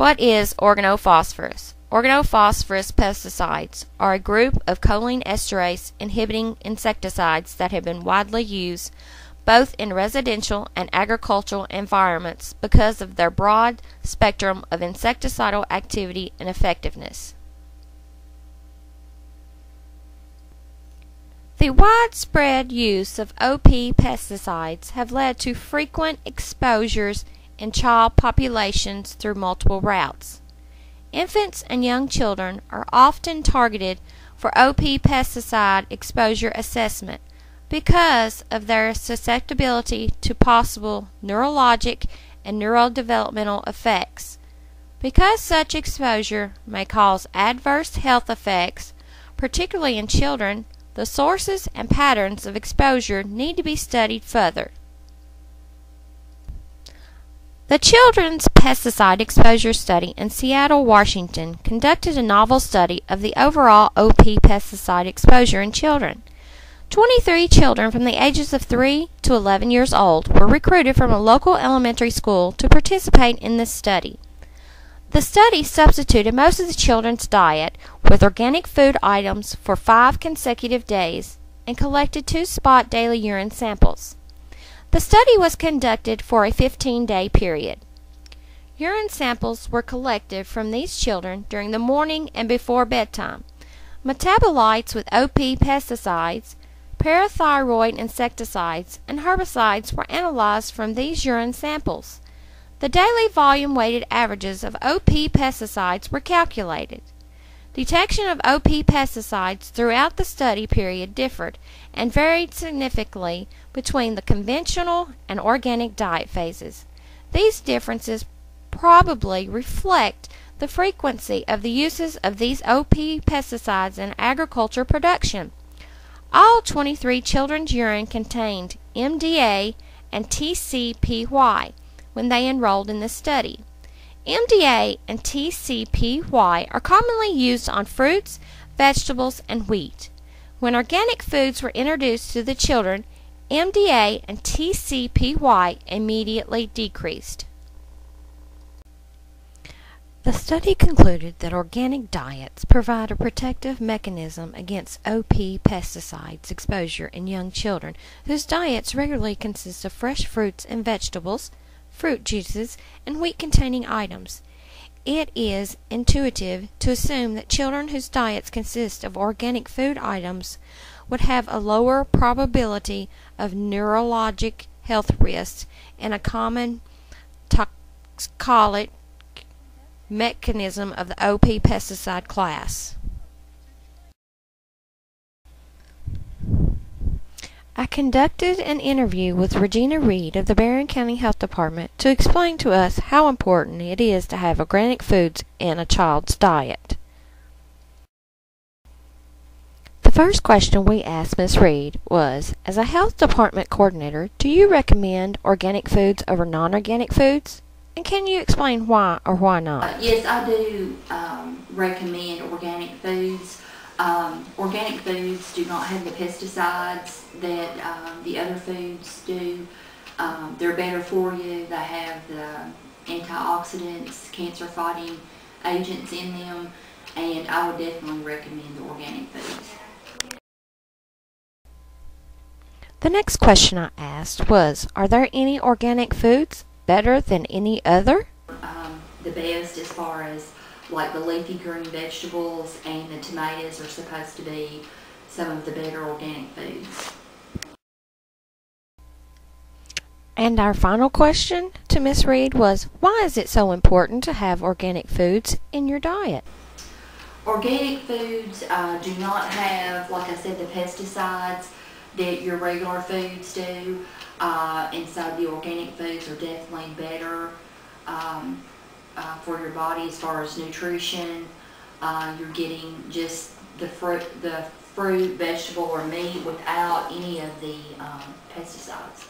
What is organophosphorus? Organophosphorus pesticides are a group of choline esterase inhibiting insecticides that have been widely used both in residential and agricultural environments because of their broad spectrum of insecticidal activity and effectiveness. The widespread use of OP pesticides have led to frequent exposures in child populations through multiple routes. Infants and young children are often targeted for OP pesticide exposure assessment because of their susceptibility to possible neurologic and neurodevelopmental effects. Because such exposure may cause adverse health effects, particularly in children, the sources and patterns of exposure need to be studied further. The Children's Pesticide Exposure Study in Seattle, Washington conducted a novel study of the overall OP pesticide exposure in children. 23 children from the ages of 3 to 11 years old were recruited from a local elementary school to participate in this study. The study substituted most of the children's diet with organic food items for 5 consecutive days and collected 2 spot daily urine samples. The study was conducted for a 15-day period. Urine samples were collected from these children during the morning and before bedtime. Metabolites with OP pesticides, parathyroid insecticides, and herbicides were analyzed from these urine samples. The daily volume weighted averages of OP pesticides were calculated. Detection of OP pesticides throughout the study period differed and varied significantly between the conventional and organic diet phases. These differences probably reflect the frequency of the uses of these OP pesticides in agriculture production. All 23 children's urine contained MDA and TCPY when they enrolled in the study. MDA and TCPY are commonly used on fruits, vegetables, and wheat. When organic foods were introduced to the children, MDA and TCPY immediately decreased. The study concluded that organic diets provide a protective mechanism against OP pesticides exposure in young children whose diets regularly consist of fresh fruits and vegetables, fruit juices, and wheat-containing items. It is intuitive to assume that children whose diets consist of organic food items would have a lower probability of neurologic health risks and a common toxicological mechanism of the OP pesticide class. I conducted an interview with Regina Reed of the Barron County Health Department to explain to us how important it is to have organic foods in a child's diet. The first question we asked Ms. Reed was, as a health department coordinator, do you recommend organic foods over non-organic foods? And can you explain why or why not? Yes, I do recommend organic foods. Organic foods do not have the pesticides that the other foods do. They're better for you. They have the antioxidants, cancer-fighting agents in them, and I would definitely recommend the organic foods. The next question I asked was, are there any organic foods better than any other? The best as far as like the leafy green vegetables and the tomatoes are supposed to be some of the better organic foods. And our final question to Ms. Reed was, why is it so important to have organic foods in your diet? Organic foods do not have, like I said, the pesticides that your regular foods do, and so the organic foods are definitely better for your body as far as nutrition. You're getting just the fruit, vegetable, or meat without any of the pesticides.